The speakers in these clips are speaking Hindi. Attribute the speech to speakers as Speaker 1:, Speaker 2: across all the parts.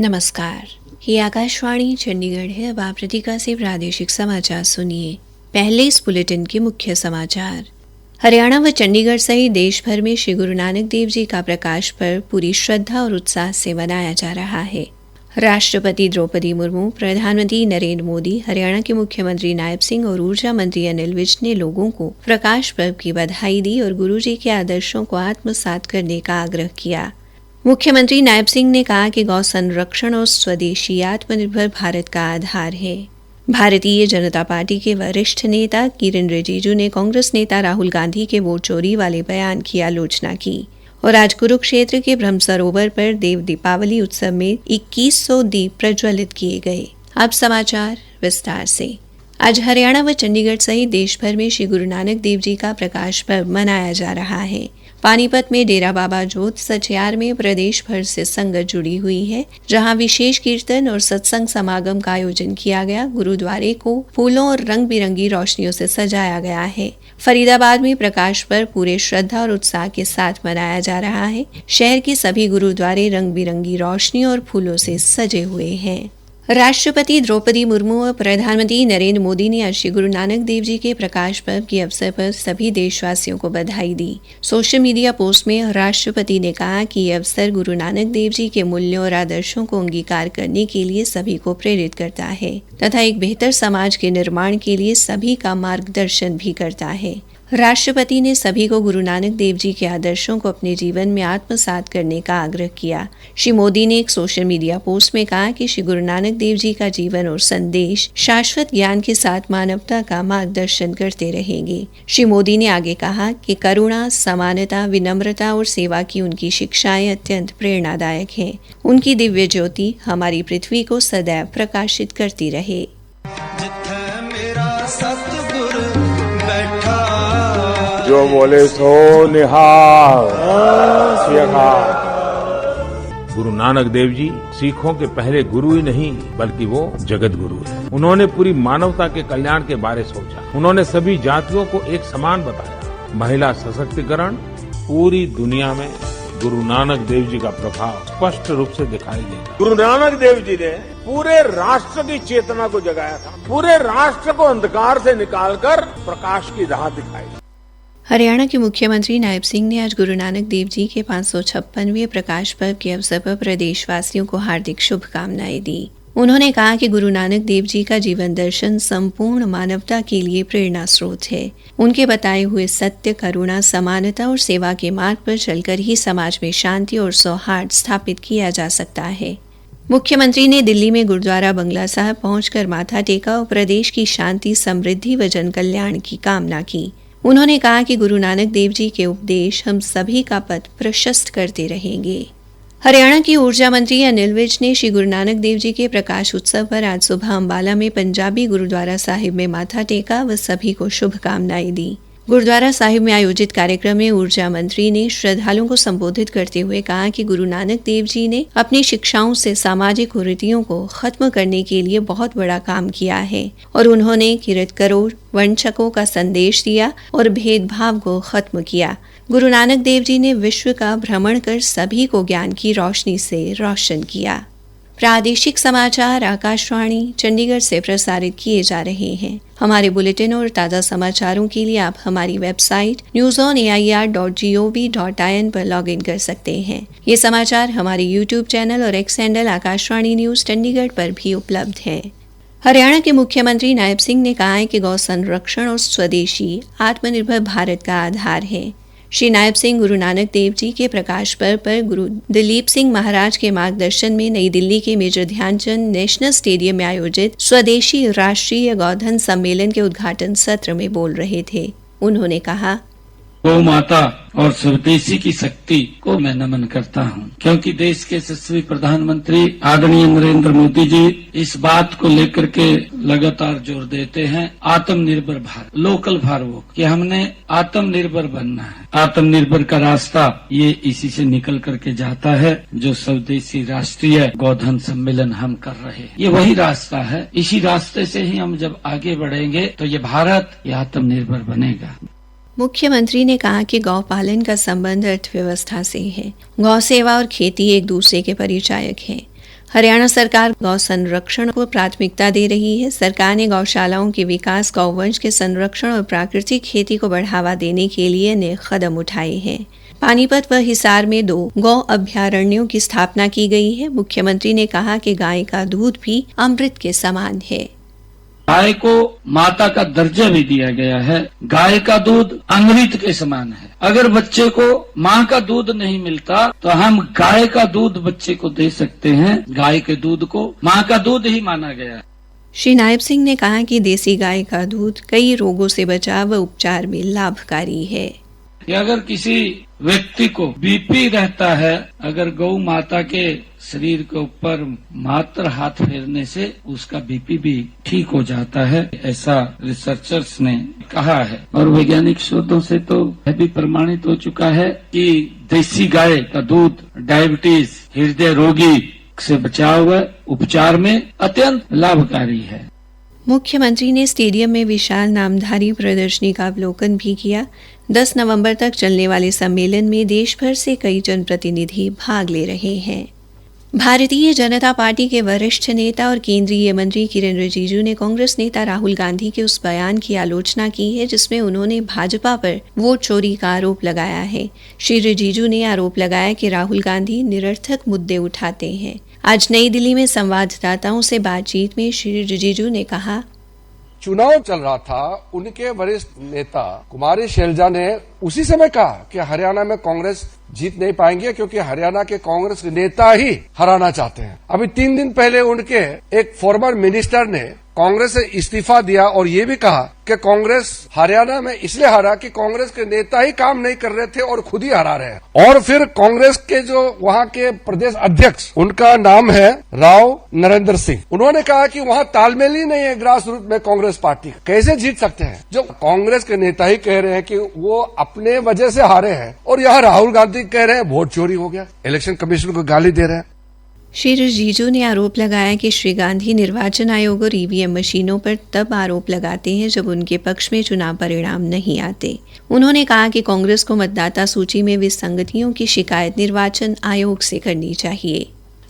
Speaker 1: नमस्कार, ये आकाशवाणी चंडीगढ़ है। अब आप रितिका से प्रादेशिक समाचार सुनिए। पहले इस बुलेटिन के मुख्य समाचार। हरियाणा व चंडीगढ़ सहित देश भर में श्री गुरु नानक देव जी का प्रकाश पर्व पूरी श्रद्धा और उत्साह से मनाया जा रहा है। राष्ट्रपति द्रौपदी मुर्मू, प्रधानमंत्री नरेंद्र मोदी, हरियाणा के मुख्यमंत्री नायब सिंह और ऊर्जा मंत्री अनिल विज ने लोगों को प्रकाश पर्व की बधाई दी और गुरु जी के आदर्शों को आत्मसात करने का आग्रह किया। मुख्यमंत्री नायब सिंह ने कहा कि गौ संरक्षण और स्वदेशी आत्मनिर्भर भारत का आधार है। भारतीय जनता पार्टी के वरिष्ठ नेता किरेन रिजिजू ने कांग्रेस नेता राहुल गांधी के वोट चोरी वाले बयान की आलोचना की और आज कुरुक्षेत्र के ब्रह्म सरोवर पर देव दीपावली उत्सव में 2100 दीप प्रज्वलित किए गए। अब समाचार विस्तार से। आज हरियाणा व चंडीगढ़ सहित देश भर में श्री गुरु नानक देव जी का प्रकाश पर्व मनाया जा रहा है। पानीपत में डेरा बाबा जोत सचियार में प्रदेश भर से संगत जुड़ी हुई है, जहां विशेष कीर्तन और सत्संग समागम का आयोजन किया गया। गुरुद्वारे को फूलों और रंग बिरंगी रोशनियों से सजाया गया है। फरीदाबाद में प्रकाश पर्व पूरे श्रद्धा और उत्साह के साथ मनाया जा रहा है। शहर के सभी गुरुद्वारे रंग बिरंगी रोशनियों और फूलों से सजे हुए हैं। राष्ट्रपति द्रौपदी मुर्मू और प्रधानमंत्री नरेंद्र मोदी ने आज श्री गुरु नानक देव जी के प्रकाश पर्व के अवसर पर सभी देशवासियों को बधाई दी। सोशल मीडिया पोस्ट में राष्ट्रपति ने कहा कि यह अवसर गुरु नानक देव जी के मूल्यों और आदर्शों को अंगीकार करने के लिए सभी को प्रेरित करता है तथा एक बेहतर समाज के निर्माण के लिए सभी का मार्गदर्शन भी करता है। राष्ट्रपति ने सभी को गुरु नानक देव जी के आदर्शों को अपने जीवन में आत्मसात करने का आग्रह किया। श्री मोदी ने एक सोशल मीडिया पोस्ट में कहा कि श्री गुरु नानक देव जी का जीवन और संदेश शाश्वत ज्ञान के साथ मानवता का मार्गदर्शन करते रहेंगे। श्री मोदी ने आगे कहा कि करुणा, समानता, विनम्रता और सेवा की उनकी शिक्षाएं अत्यंत प्रेरणादायक हैं। उनकी दिव्य ज्योति हमारी पृथ्वी को सदैव प्रकाशित करती रहे।
Speaker 2: जो बोले सो निहाल।
Speaker 3: गुरु नानक देव जी सिखों के पहले गुरु ही नहीं बल्कि वो जगत गुरु है। उन्होंने पूरी मानवता के कल्याण के बारे सोचा। उन्होंने सभी जातियों को एक समान बताया। महिला सशक्तिकरण, पूरी दुनिया में गुरु नानक देव जी का प्रभाव स्पष्ट रूप से दिखाई देगा।
Speaker 2: गुरु नानक देव जी ने पूरे राष्ट्र की चेतना को जगाया था। पूरे राष्ट्र को अंधकार से निकालकर प्रकाश की राह दिखाई।
Speaker 1: हरियाणा के मुख्यमंत्री नायब सिंह ने आज गुरु नानक देव जी के 556वें प्रकाश पर्व के अवसर पर प्रदेशवासियों को हार्दिक शुभकामनाएं दी। उन्होंने कहा कि गुरु नानक देव जी का जीवन दर्शन संपूर्ण मानवता के लिए प्रेरणा स्रोत है। उनके बताए हुए सत्य, करुणा, समानता और सेवा के मार्ग पर चलकर ही समाज में शांति और सौहार्द स्थापित किया जा सकता है। मुख्यमंत्री ने दिल्ली में गुरुद्वारा बंगला साहब पहुंचकर माथा टेका और प्रदेश की शांति, समृद्धि व जन कल्याण की कामना की। उन्होंने कहा कि गुरु नानक देव जी के उपदेश हम सभी का पथ प्रशस्त करते रहेंगे। हरियाणा की ऊर्जा मंत्री अनिल विज ने श्री गुरु नानक देव जी के प्रकाश उत्सव पर आज सुबह अंबाला में पंजाबी गुरुद्वारा साहिब में माथा टेका व सभी को शुभकामनाएं दी। गुरुद्वारा साहिब में आयोजित कार्यक्रम में ऊर्जा मंत्री ने श्रद्धालुओं को संबोधित करते हुए कहा कि गुरु नानक देव जी ने अपनी शिक्षाओं से सामाजिक कुरीतियों को खत्म करने के लिए बहुत बड़ा काम किया है और उन्होंने किरत करो वंशकों का संदेश दिया और भेदभाव को खत्म किया। गुरु नानक देव जी ने विश्व का भ्रमण कर सभी को ज्ञान की रोशनी से रोशन किया। प्रादेशिक समाचार आकाशवाणी चंडीगढ़ से प्रसारित किए जा रहे हैं। हमारे बुलेटिन और ताज़ा समाचारों के लिए आप हमारी वेबसाइट newsonair.gov.in पर लॉगिन कर सकते हैं। ये समाचार हमारे यूट्यूब चैनल और x handle Akashvani news Chandigarh पर भी उपलब्ध हैं। हरियाणा के मुख्यमंत्री नायब सिंह ने कहा है कि गौ संरक्षण और स्वदेशी आत्मनिर्भर भारत का आधार है। श्री नायब सिंह गुरु नानक देव जी के प्रकाश पर्व पर गुरु दिलीप सिंह महाराज के मार्गदर्शन में नई दिल्ली के मेजर ध्यानचंद नेशनल स्टेडियम में आयोजित स्वदेशी राष्ट्रीय गौधन सम्मेलन के उद्घाटन सत्र में बोल रहे थे। उन्होंने कहा,
Speaker 4: गौ माता और स्वदेशी की शक्ति को मैं नमन करता हूं, क्योंकि देश के यशस्वी प्रधानमंत्री आदरणीय नरेंद्र मोदी जी इस बात को लेकर के लगातार जोर देते हैं, आत्मनिर्भर भारत, लोकल भारत, कि हमने आत्मनिर्भर बनना है। आत्मनिर्भर का रास्ता ये इसी से निकल करके जाता है जो स्वदेशी राष्ट्रीय गौधन सम्मेलन हम कर रहे हैं। ये वही रास्ता है। इसी रास्ते से ही हम जब आगे बढ़ेंगे तो ये भारत ये आत्मनिर्भर बनेगा।
Speaker 1: मुख्यमंत्री ने कहा कि गौ पालन का संबंध अर्थव्यवस्था से है। गौ सेवा और खेती एक दूसरे के परिचायक हैं। हरियाणा सरकार गौ संरक्षण को प्राथमिकता दे रही है। सरकार ने गौशालाओं के विकास, गौवंश के संरक्षण और प्राकृतिक खेती को बढ़ावा देने के लिए नए कदम उठाए हैं। पानीपत व हिसार में 2 गौ अभ्यारण्यों की स्थापना की गई है। मुख्यमंत्री ने कहा कि गाय का दूध भी अमृत के समान है।
Speaker 4: गाय को माता का दर्जा भी दिया गया है। गाय का दूध अमृत के समान है। अगर बच्चे को माँ का दूध नहीं मिलता तो हम गाय का दूध बच्चे को दे सकते हैं। गाय के दूध को माँ का दूध ही माना गया है।
Speaker 1: श्री नायब सिंह ने कहा कि देसी गाय का दूध कई रोगों से बचाव व उपचार में लाभकारी है।
Speaker 4: कि अगर किसी व्यक्ति को बीपी रहता है, अगर गौ माता के शरीर के ऊपर मात्र हाथ फेरने से उसका बीपी भी ठीक हो जाता है, ऐसा रिसर्चर्स ने कहा है। और वैज्ञानिक शोधों से तो यह भी प्रमाणित हो चुका है कि देसी गाय का दूध डायबिटीज, हृदय रोगी से बचाव व उपचार में अत्यंत लाभकारी है।
Speaker 1: मुख्यमंत्री ने स्टेडियम में विशाल नामधारी प्रदर्शनी का अवलोकन भी किया। 10 नवंबर तक चलने वाले सम्मेलन में देश भर से कई जनप्रतिनिधि भाग ले रहे हैं। भारतीय जनता पार्टी के वरिष्ठ नेता और केंद्रीय मंत्री किरेन रिजिजू ने कांग्रेस नेता राहुल गांधी के उस बयान की आलोचना की है जिसमें उन्होंने भाजपा पर वोट चोरी का आरोप लगाया है। श्री रिजिजू ने आरोप लगाया कि राहुल गांधी निरर्थक मुद्दे उठाते हैं। आज नई दिल्ली में संवाददाताओं से बातचीत में श्री रिजिजू ने कहा,
Speaker 5: चुनाव चल रहा था, उनके वरिष्ठ नेता कुमारी शैलजा ने उसी समय कहा कि हरियाणा में कांग्रेस जीत नहीं पाएंगे क्योंकि हरियाणा के कांग्रेस के नेता ही हराना चाहते हैं। अभी 3 दिन पहले उनके एक फॉर्मर मिनिस्टर ने कांग्रेस से इस्तीफा दिया और ये भी कहा कि कांग्रेस हरियाणा में इसलिए हारा कि कांग्रेस के नेता ही काम नहीं कर रहे थे और खुद ही हरा रहे हैं। और फिर कांग्रेस के जो वहाँ के प्रदेश अध्यक्ष, उनका नाम है राव नरेंद्र सिंह, उन्होंने कहा कि वहाँ तालमेल ही नहीं है ग्रास रूट में कांग्रेस पार्टी, कैसे जीत सकते हैं। जो कांग्रेस के नेता ही कह रहे हैं कि वो अपने वजह से हारे हैं और यहाँ राहुल गांधी कह रहे हैं वोट चोरी हो गया, इलेक्शन कमीशन को गाली दे रहे हैं।
Speaker 1: श्री रिजिजू ने आरोप लगाया कि श्री गांधी निर्वाचन आयोग और ईवीएम मशीनों पर तब आरोप लगाते हैं जब उनके पक्ष में चुनाव परिणाम नहीं आते। उन्होंने कहा कि कांग्रेस को मतदाता सूची में विसंगतियों की शिकायत निर्वाचन आयोग से करनी चाहिए।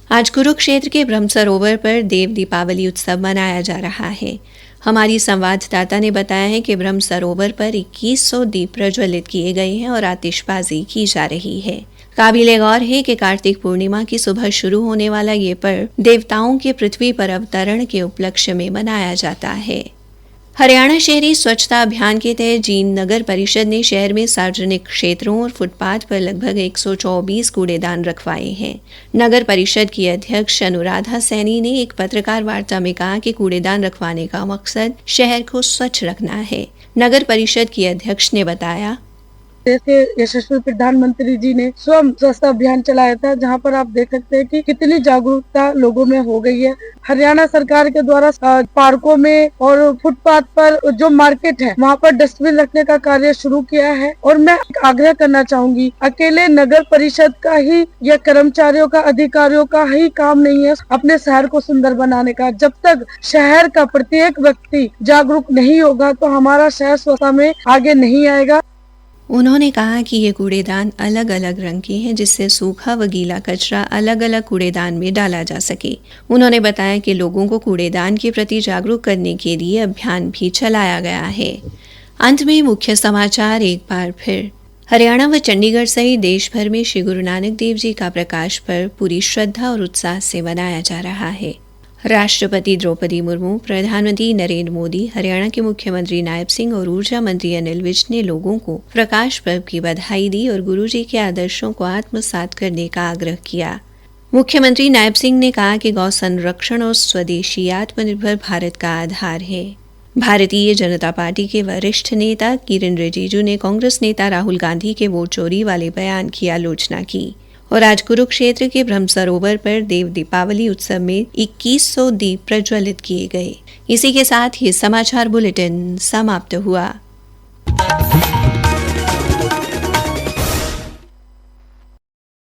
Speaker 1: आज कुरुक्षेत्र के ब्रह्म सरोवर पर देव दीपावली उत्सव मनाया जा रहा है। हमारी संवाददाता ने बताया है कि ब्रह्म सरोवर पर 2100 दीप प्रज्वलित किए गए हैं और आतिशबाजी की जा रही है। काबिले गौर है कि कार्तिक पूर्णिमा की सुबह शुरू होने वाला ये पर्व देवताओं के पृथ्वी पर अवतरण के उपलक्ष्य में मनाया जाता है। हरियाणा शहरी स्वच्छता अभियान के तहत जींद नगर परिषद ने शहर में सार्वजनिक क्षेत्रों और फुटपाथ पर लगभग 124 कूड़ेदान रखवाए हैं। नगर परिषद की अध्यक्ष अनुराधा सैनी ने एक पत्रकार वार्ता में कहा कि कूड़ेदान रखवाने का मकसद शहर को स्वच्छ रखना है। नगर परिषद की अध्यक्ष ने बताया,
Speaker 6: देश के यशस्वी प्रधानमंत्री जी ने स्वयं स्वच्छता अभियान चलाया था, जहां पर आप देख सकते हैं कि कितनी जागरूकता लोगों में हो गई है। हरियाणा सरकार के द्वारा पार्कों में और फुटपाथ पर जो मार्केट है वहां पर डस्टबिन रखने का कार्य शुरू किया है। और मैं आग्रह करना चाहूंगी, अकेले नगर परिषद का ही या कर्मचारियों का, अधिकारियों का ही काम नहीं है अपने शहर को सुंदर बनाने का। जब तक शहर का प्रत्येक व्यक्ति जागरूक नहीं होगा तो हमारा शहर स्वच्छता में आगे नहीं आएगा।
Speaker 1: उन्होंने कहा कि ये कूड़ेदान अलग अलग रंग के हैं जिससे सूखा व गीला कचरा अलग अलग कूड़ेदान में डाला जा सके। उन्होंने बताया कि लोगों को कूड़ेदान के प्रति जागरूक करने के लिए अभियान भी चलाया गया है। अंत में मुख्य समाचार एक बार फिर। हरियाणा व चंडीगढ़ सहित देश भर में श्री गुरु नानक देव जी का प्रकाश पर्व पूरी श्रद्धा और उत्साह से मनाया जा रहा है। राष्ट्रपति द्रौपदी मुर्मू, प्रधानमंत्री नरेंद्र मोदी, हरियाणा के मुख्यमंत्री नायब सिंह और ऊर्जा मंत्री अनिल विज ने लोगों को प्रकाश पर्व की बधाई दी और गुरुजी के आदर्शों को आत्मसात करने का आग्रह किया। मुख्यमंत्री नायब सिंह ने कहा कि गौ संरक्षण और स्वदेशी आत्मनिर्भर भारत का आधार है। भारतीय जनता पार्टी के वरिष्ठ नेता किरेन रिजिजू ने कांग्रेस नेता राहुल गांधी के वोट चोरी वाले बयान की आलोचना की। और आज कुरुक्षेत्र के ब्रह्म सरोवर पर देव दीपावली उत्सव में 2100 दीप प्रज्वलित किए गए। इसी के साथ ये समाचार बुलेटिन समाप्त हुआ।